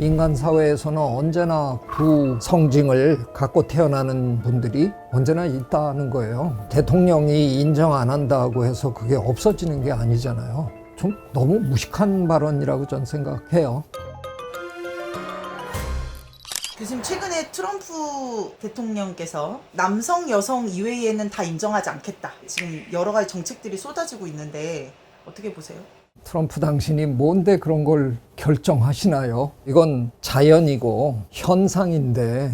인간 사회에서는 언제나 두 성징을 갖고 태어나는 분들이 언제나 있다는 거예요. 대통령이 인정 안 한다고 해서 그게 없어지는 게 아니잖아요. 좀 너무 무식한 발언이라고 전 생각해요. 교수님, 최근에 트럼프 대통령께서 남성, 여성 이외에는 다 인정하지 않겠다, 지금 여러 가지 정책들이 쏟아지고 있는데 어떻게 보세요? 트럼프 당신이 뭔데 그런 걸 결정하시나요? 이건 자연이고 현상인데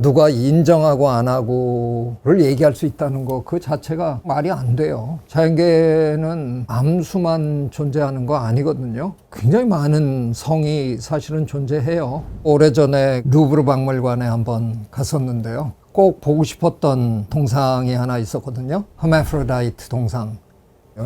누가 인정하고 안 하고를 얘기할 수 있다는 거 그 자체가 말이 안 돼요. 자연계는 암수만 존재하는 거 아니거든요. 굉장히 많은 성이 사실은 존재해요. 오래전에 루브르 박물관에 한번 갔었는데요. 꼭 보고 싶었던 동상이 하나 있었거든요. 허메프로다이트 동상.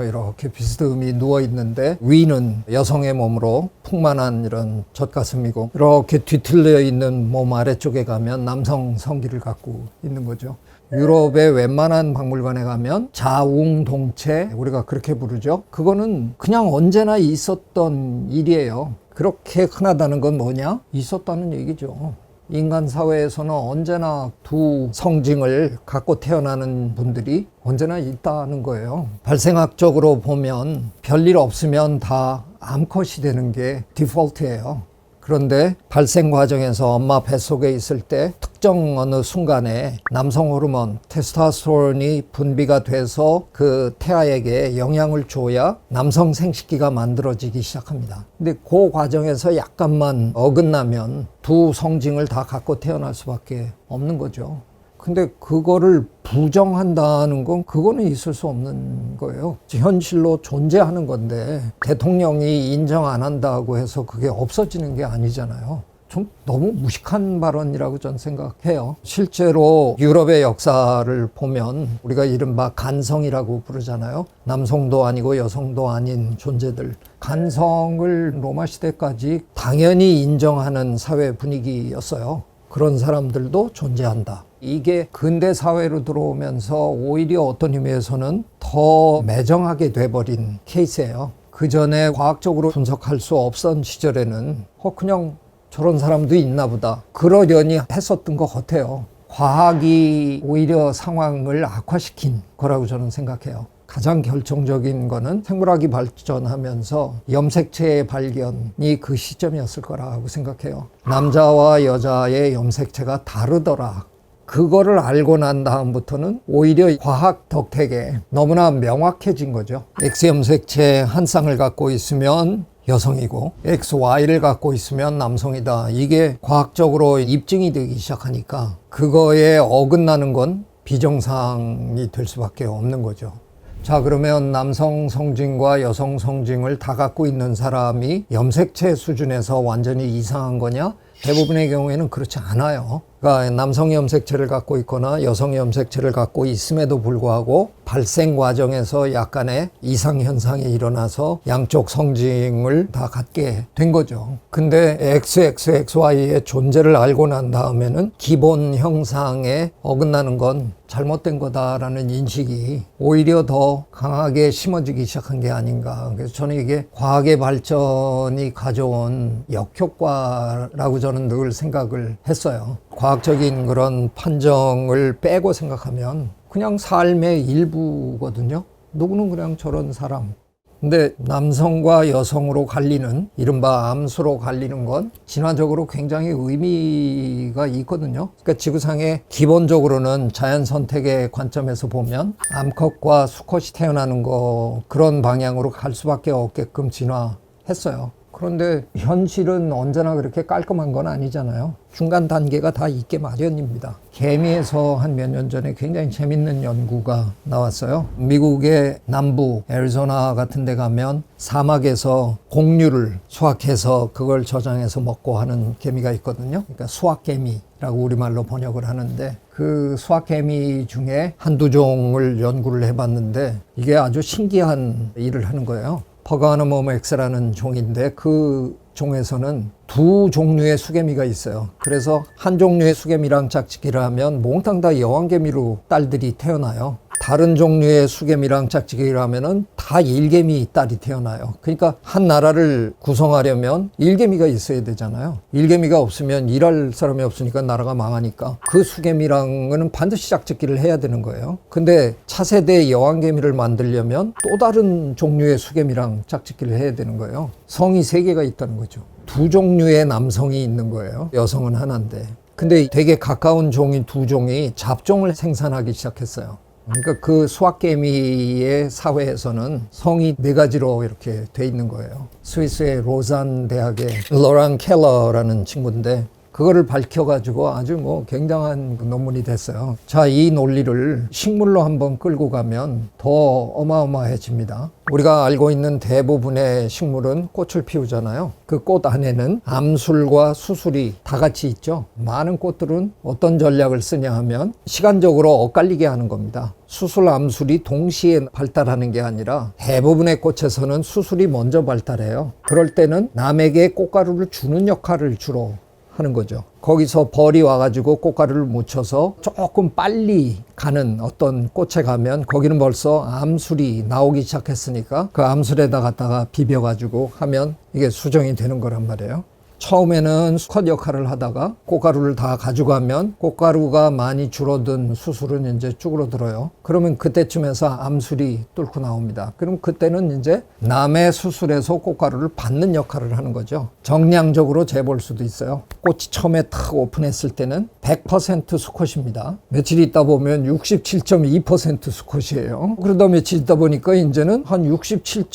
이렇게 비스듬히 누워있는데 위는 여성의 몸으로 풍만한 이런 젖가슴이고 이렇게 뒤틀려 있는 몸 아래쪽에 가면 남성 성기를 갖고 있는 거죠. 유럽의 웬만한 박물관에 가면 자웅동체, 우리가 그렇게 부르죠. 그거는 그냥 언제나 있었던 일이에요. 그렇게 흔하다는 건 뭐냐? 있었다는 얘기죠. 인간 사회에서는 언제나 두 성징을 갖고 태어나는 분들이 언제나 있다는 거예요. 발생학적으로 보면 별일 없으면 다 암컷이 되는 게 디폴트예요. 그런데 발생 과정에서 엄마 뱃속에 있을 때 특정 어느 순간에 남성 호르몬 테스토스테론이 분비가 돼서 그 태아에게 영향을 줘야 남성 생식기가 만들어지기 시작합니다. 근데 그 과정에서 약간만 어긋나면 두 성징을 다 갖고 태어날 수밖에 없는 거죠. 근데 그거를 부정한다는 건 그거는 있을 수 없는 거예요. 현실로 존재하는 건데 대통령이 인정 안 한다고 해서 그게 없어지는 게 아니잖아요. 좀 너무 무식한 발언이라고 전 생각해요. 실제로 유럽의 역사를 보면 우리가 이른바 간성이라고 부르잖아요. 남성도 아니고 여성도 아닌 존재들. 간성을 로마 시대까지 당연히 인정하는 사회 분위기였어요. 그런 사람들도 존재한다. 이게 근대 사회로 들어오면서 오히려 어떤 의미에서는 더 매정하게 돼버린 케이스예요. 그 전에 과학적으로 분석할 수 없던 시절에는 그냥 저런 사람도 있나 보다 그러려니 했었던 것 같아요. 과학이 오히려 상황을 악화시킨 거라고 저는 생각해요. 가장 결정적인 거는 생물학이 발전하면서 염색체의 발견이 그 시점이었을 거라고 생각해요. 남자와 여자의 염색체가 다르더라. 그거를 알고 난 다음부터는 오히려 과학 덕택에 너무나 명확해진 거죠. X염색체 한 쌍을 갖고 있으면 여성이고 XY를 갖고 있으면 남성이다. 이게 과학적으로 입증이 되기 시작하니까 그거에 어긋나는 건 비정상이 될 수밖에 없는 거죠. 자, 그러면 남성 성징과 여성 성징을 다 갖고 있는 사람이 염색체 수준에서 완전히 이상한 거냐? 대부분의 경우에는 그렇지 않아요. 그러니까 남성 염색체를 갖고 있거나 여성 염색체를 갖고 있음에도 불구하고 발생 과정에서 약간의 이상 현상이 일어나서 양쪽 성징을 다 갖게 된 거죠. 근데 XXXY의 존재를 알고 난 다음에는 기본 형상에 어긋나는 건 잘못된 거다라는 인식이 오히려 더 강하게 심어지기 시작한 게 아닌가. 그래서 저는 이게 과학의 발전이 가져온 역효과라고 저는 늘 생각을 했어요. 과학적인 그런 판정을 빼고 생각하면 그냥 삶의 일부거든요. 누구는 그냥 저런 사람. 근데 남성과 여성으로 갈리는, 이른바 암수로 갈리는 건 진화적으로 굉장히 의미가 있거든요. 그러니까 지구상에 기본적으로는 자연 선택의 관점에서 보면 암컷과 수컷이 태어나는 거 그런 방향으로 갈 수밖에 없게끔 진화했어요. 그런데 현실은 언제나 그렇게 깔끔한 건 아니잖아요. 중간 단계가 다 있게 마련입니다. 개미에서 한 몇 년 전에 굉장히 재밌는 연구가 나왔어요. 미국의 남부 애리조나 같은 데 가면 사막에서 곡류를 수확해서 그걸 저장해서 먹고 하는 개미가 있거든요. 그러니까 수확개미라고 우리말로 번역을 하는데 그 수확개미 중에 한두 종을 연구를 해봤는데 이게 아주 신기한 일을 하는 거예요. 퍼가노모맥스라는 종인데 그 종에서는 두 종류의 수개미가 있어요. 그래서 한 종류의 수개미랑 짝짓기를 하면 몽땅 다 여왕개미로 딸들이 태어나요. 다른 종류의 수개미랑 짝짓기라면은 다 일개미 딸이 태어나요. 그러니까 한 나라를 구성하려면 일개미가 있어야 되잖아요. 일개미가 없으면 일할 사람이 없으니까 나라가 망하니까 그 수개미랑은 반드시 짝짓기를 해야 되는 거예요. 근데 차세대 여왕개미를 만들려면 또 다른 종류의 수개미랑 짝짓기를 해야 되는 거예요. 성이 3개가 있다는 거죠. 2종류의 남성이 있는 거예요. 여성은 하나인데. 근데 되게 가까운 종이 2종이 잡종을 생산하기 시작했어요. 그러니까 그 수학개미의 사회에서는 성이 4가지로 이렇게 돼 있는 거예요. 스위스의 로잔 대학의 로랑 켈러라는 친구인데 그거를 밝혀가지고 아주 뭐 굉장한 논문이 됐어요. 자, 이 논리를 식물로 한번 끌고 가면 더 어마어마해집니다. 우리가 알고 있는 대부분의 식물은 꽃을 피우잖아요. 그 꽃 안에는 암술과 수술이 다 같이 있죠. 많은 꽃들은 어떤 전략을 쓰냐 하면 시간적으로 엇갈리게 하는 겁니다. 수술, 암술이 동시에 발달하는 게 아니라 대부분의 꽃에서는 수술이 먼저 발달해요. 그럴 때는 남에게 꽃가루를 주는 역할을 주로 하는 거죠. 거기서 벌이 와가지고 꽃가루를 묻혀서 조금 빨리 가는 어떤 꽃에 가면 거기는 벌써 암술이 나오기 시작했으니까 그 암술에다 갖다가 비벼가지고 하면 이게 수정이 되는 거란 말이에요. 처음에는 수컷 역할을 하다가 꽃가루를 다 가져가면 꽃가루가 많이 줄어든 수술은 이제 쭈그러들어요. 그러면 그때쯤에서 암술이 뚫고 나옵니다. 그럼 그때는 이제 남의 수술에서 꽃가루를 받는 역할을 하는 거죠. 정량적으로 재볼 수도 있어요. 꽃이 처음에 탁 오픈했을 때는 100% 수컷입니다. 며칠 있다 보면 67.2% 수컷이에요. 그러다 며칠 있다 보니까 이제는 한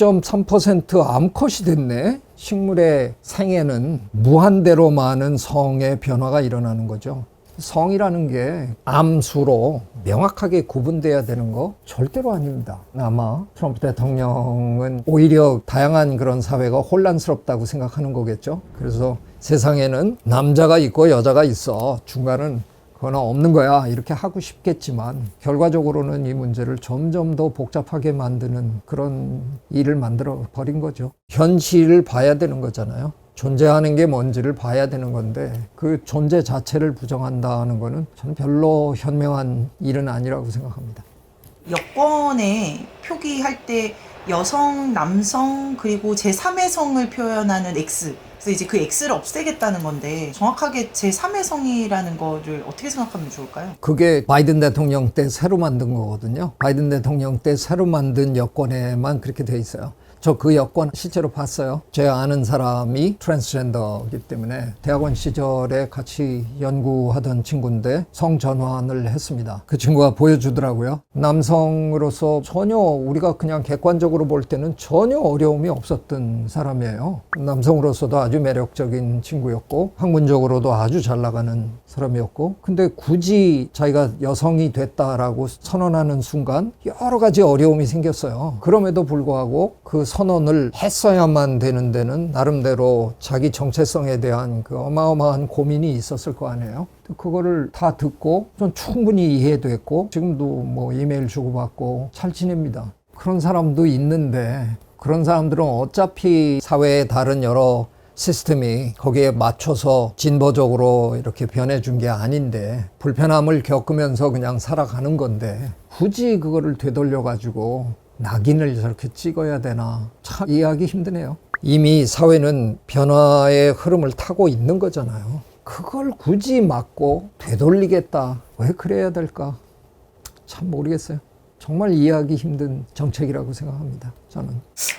67.3% 암컷이 됐네. 식물의 생에는 무한대로 많은 성의 변화가 일어나는 거죠. 성이라는 게 암수로 명확하게 구분돼야 되는 거 절대로 아닙니다. 아마 트럼프 대통령은 오히려 다양한 그런 사회가 혼란스럽다고 생각하는 거겠죠. 그래서 세상에는 남자가 있고 여자가 있어. 중간은 그거나 없는 거야. 이렇게 하고 싶겠지만 결과적으로는 이 문제를 점점 더 복잡하게 만드는 그런 일을 만들어 버린 거죠. 현실을 봐야 되는 거잖아요. 존재하는 게 뭔지를 봐야 되는 건데 그 존재 자체를 부정한다는 거는 저는 별로 현명한 일은 아니라고 생각합니다. 여권에 표기할 때 여성, 남성, 그리고 제3의 성을 표현하는 X. 그래서 이제 그 X를 없애겠다는 건데 정확하게 제3의 성이라는 거를 어떻게 생각하면 좋을까요? 그게 바이든 대통령 때 새로 만든 거거든요. 바이든 대통령 때 새로 만든 여권에만 그렇게 돼 있어요. 저 그 여권 실제로 봤어요. 제가 아는 사람이 트랜스젠더이기 때문에 대학원 시절에 같이 연구하던 친구인데 성전환을 했습니다. 그 친구가 보여주더라고요. 남성으로서 전혀 우리가 그냥 객관적으로 볼 때는 전혀 어려움이 없었던 사람이에요. 남성으로서도 아주 매력적인 친구였고 학문적으로도 아주 잘 나가는 사람이었고 근데 굳이 자기가 여성이 됐다라고 선언하는 순간 여러 가지 어려움이 생겼어요. 그럼에도 불구하고 그 선언을 했어야만 되는 데는 나름대로 자기 정체성에 대한 그 어마어마한 고민이 있었을 거 아니에요. 그거를 다 듣고 좀 충분히 이해도 했고 지금도 뭐 이메일 주고받고 잘 지냅니다. 그런 사람도 있는데 그런 사람들은 어차피 사회의 다른 여러 시스템이 거기에 맞춰서 진보적으로 이렇게 변해준 게 아닌데 불편함을 겪으면서 그냥 살아가는 건데 굳이 그거를 되돌려가지고 낙인을 저렇게 찍어야 되나 참 이해하기 힘드네요. 이미 사회는 변화의 흐름을 타고 있는 거잖아요. 그걸 굳이 막고 되돌리겠다 왜 그래야 될까 참 모르겠어요. 정말 이해하기 힘든 정책이라고 생각합니다. 저는.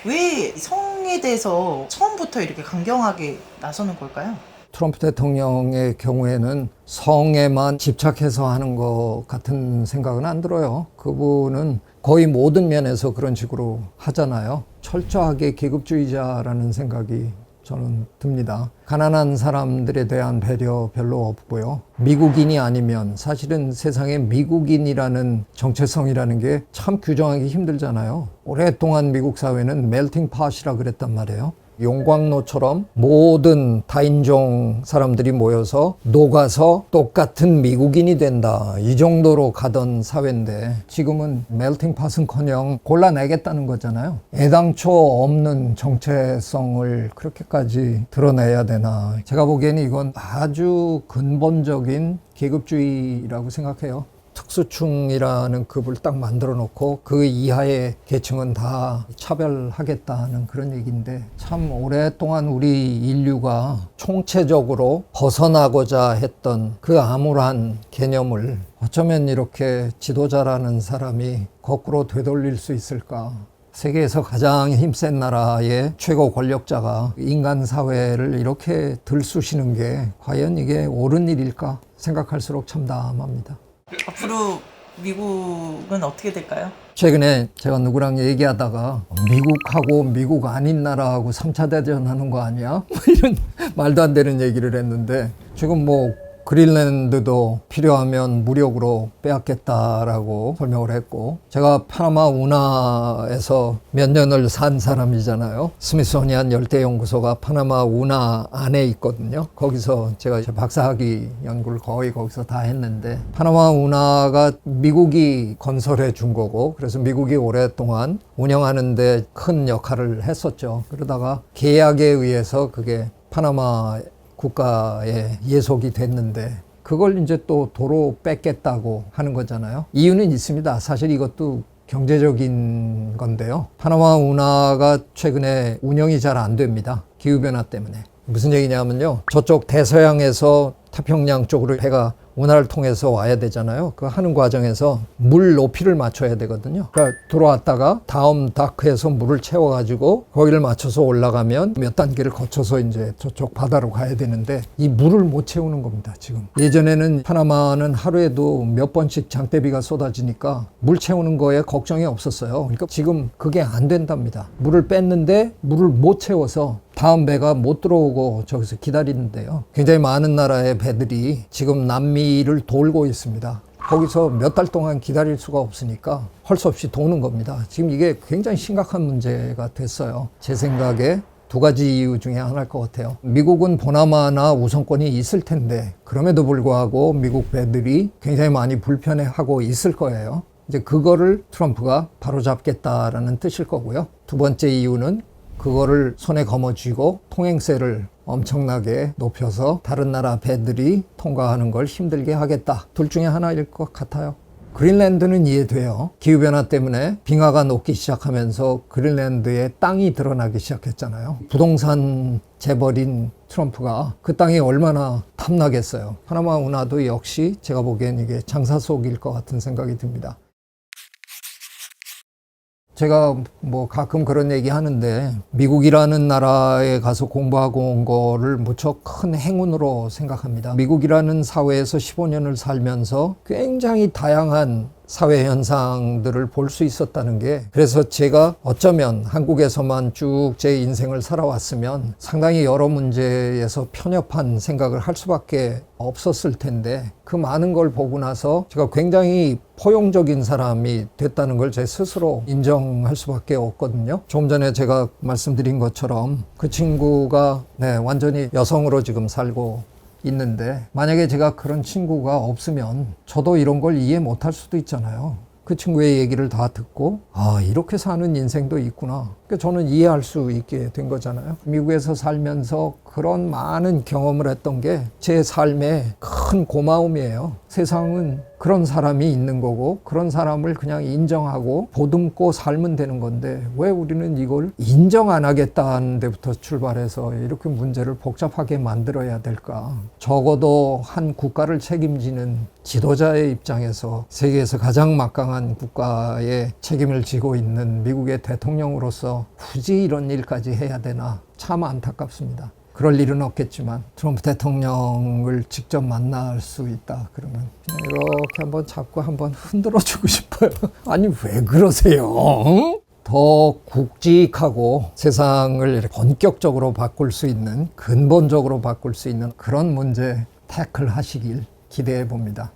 왜 성에 대해서 처음부터 이렇게 강경하게 나서는 걸까요? 트럼프 대통령의 경우에는 성에만 집착해서 하는 것 같은 생각은 안 들어요. 그분은 거의 모든 면에서 그런 식으로 하잖아요. 철저하게 계급주의자라는 생각이 저는 듭니다. 가난한 사람들에 대한 배려 별로 없고요. 미국인이 아니면 사실은 세상에 미국인이라는 정체성이라는 게 참 규정하기 힘들잖아요. 오랫동안 미국 사회는 멜팅 팟이라 그랬단 말이에요. 용광로처럼 모든 다인종 사람들이 모여서 녹아서 똑같은 미국인이 된다. 이 정도로 가던 사회인데 지금은 멜팅 팟은커녕 골라내겠다는 거잖아요. 애당초 없는 정체성을 그렇게까지 드러내야 되나. 제가 보기에는 이건 아주 근본적인 계급주의라고 생각해요. 특수층이라는 급을 딱 만들어 놓고 그 이하의 계층은 다 차별하겠다는 그런 얘기인데, 참 오랫동안 우리 인류가 총체적으로 벗어나고자 했던 그 암울한 개념을 어쩌면 이렇게 지도자라는 사람이 거꾸로 되돌릴 수 있을까. 세계에서 가장 힘센 나라의 최고 권력자가 인간 사회를 이렇게 들쑤시는 게 과연 이게 옳은 일일까 생각할수록 참 담합니다. 앞으로 미국은 어떻게 될까요? 최근에 제가 누구랑 얘기하다가 미국하고 미국 아닌 나라하고 3차 대전하는 거 아니야? 이런 말도 안 되는 얘기를 했는데, 지금 뭐 그린랜드도 필요하면 무력으로 빼앗겠다라고 설명을 했고, 제가 파나마 운하에서 몇 년을 산 사람이잖아요. 스미소니안 열대연구소가 파나마 운하 안에 있거든요. 거기서 제가 박사학위 연구를 거의 거기서 다 했는데, 파나마 운하가 미국이 건설해 준 거고, 그래서 미국이 오랫동안 운영하는 데 큰 역할을 했었죠. 그러다가 계약에 의해서 그게 파나마 국가에 예속이 됐는데, 그걸 이제 또 도로 뺏겠다고 하는 거잖아요. 이유는 있습니다. 사실 이것도 경제적인 건데요. 파나마 운하가 최근에 운영이 잘 안 됩니다. 기후변화 때문에. 무슨 얘기냐면요, 저쪽 대서양에서 태평양 쪽으로 해가 운하를 통해서 와야 되잖아요. 그 하는 과정에서 물 높이를 맞춰야 되거든요. 그러니까 들어왔다가 다음 다크에서 물을 채워가지고 거기를 맞춰서 올라가면 몇 단계를 거쳐서 이제 저쪽 바다로 가야 되는데, 이 물을 못 채우는 겁니다, 지금. 예전에는 파나마는 하루에도 몇 번씩 장대비가 쏟아지니까 물 채우는 거에 걱정이 없었어요. 그러니까 지금 그게 안 된답니다. 물을 뺐는데 물을 못 채워서 다음 배가 못 들어오고 저기서 기다리는데요. 굉장히 많은 나라의 배들이 지금 남미를 돌고 있습니다. 거기서 몇 달 동안 기다릴 수가 없으니까 할 수 없이 도는 겁니다. 지금 이게 굉장히 심각한 문제가 됐어요. 제 생각에 두 가지 이유 중에 하나일 것 같아요. 미국은 보나마나 우선권이 있을 텐데, 그럼에도 불구하고 미국 배들이 굉장히 많이 불편해하고 있을 거예요. 이제 그거를 트럼프가 바로잡겠다라는 뜻일 거고요. 두 번째 이유는 그거를 손에 거머쥐고 통행세를 엄청나게 높여서 다른 나라 배들이 통과하는 걸 힘들게 하겠다. 둘 중에 하나일 것 같아요. 그린랜드는 이해돼요. 기후변화 때문에 빙하가 녹기 시작하면서 그린랜드에 땅이 드러나기 시작했잖아요. 부동산 재벌인 트럼프가 그 땅이 얼마나 탐나겠어요. 파나마 운하도 역시 제가 보기엔 이게 장사 속일 것 같은 생각이 듭니다. 제가 뭐 가끔 그런 얘기 하는데, 미국이라는 나라에 가서 공부하고 온 거를 무척 큰 행운으로 생각합니다. 미국이라는 사회에서 15년을 살면서 굉장히 다양한 사회 현상들을 볼 수 있었다는 게, 그래서 제가 어쩌면 한국에서만 쭉 제 인생을 살아왔으면 상당히 여러 문제에서 편협한 생각을 할 수밖에 없었을 텐데, 그 많은 걸 보고 나서 제가 굉장히 포용적인 사람이 됐다는 걸 제 스스로 인정할 수밖에 없거든요. 조금 전에 제가 말씀드린 것처럼 그 친구가 완전히 여성으로 지금 살고 있는데, 만약에 제가 그런 친구가 없으면 저도 이런 걸 이해 못할 수도 있잖아요. 그 친구의 얘기를 다 듣고, 아, 이렇게 사는 인생도 있구나. 그러니까 저는 이해할 수 있게 된 거잖아요. 미국에서 살면서 그런 많은 경험을 했던 게 제 삶의 큰 고마움이에요. 세상은 그런 사람이 있는 거고, 그런 사람을 그냥 인정하고 보듬고 살면 되는 건데, 왜 우리는 이걸 인정 안 하겠다는 데부터 출발해서 이렇게 문제를 복잡하게 만들어야 될까? 적어도 한 국가를 책임지는 지도자의 입장에서 세계에서 가장 막강한 국가의 책임을 지고 있는 미국의 대통령으로서 굳이 이런 일까지 해야 되나? 참 안타깝습니다. 그럴 일은 없겠지만 트럼프 대통령을 직접 만날 수 있다 그러면 그냥 이렇게 한번 잡고 한번 흔들어주고 싶어요. 아니 왜 그러세요? 더 굵직하고 세상을 이렇게 본격적으로 바꿀 수 있는, 근본적으로 바꿀 수 있는 그런 문제 태클 하시길 기대해 봅니다.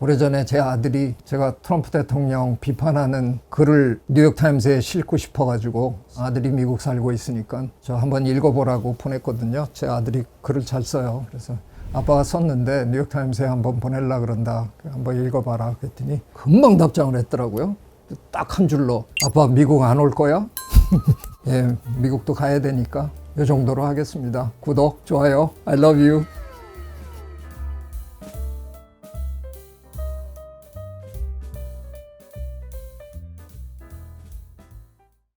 오래전에 제 아들이 제가 트럼프 대통령 비판하는 글을 뉴욕타임스에 싣고 싶어가지고, 아들이 미국 살고 있으니까 저 한번 읽어보라고 보냈거든요. 제 아들이 글을 잘 써요. 그래서 아빠가 썼는데 뉴욕타임스에 한번 보내려고 그런다. 한번 읽어봐라 그랬더니 금방 답장을 했더라고요. 딱 한 줄로, 아빠 미국 안 올 거야? 예, 미국도 가야 되니까 이 정도로 하겠습니다. 구독, 좋아요, I love you.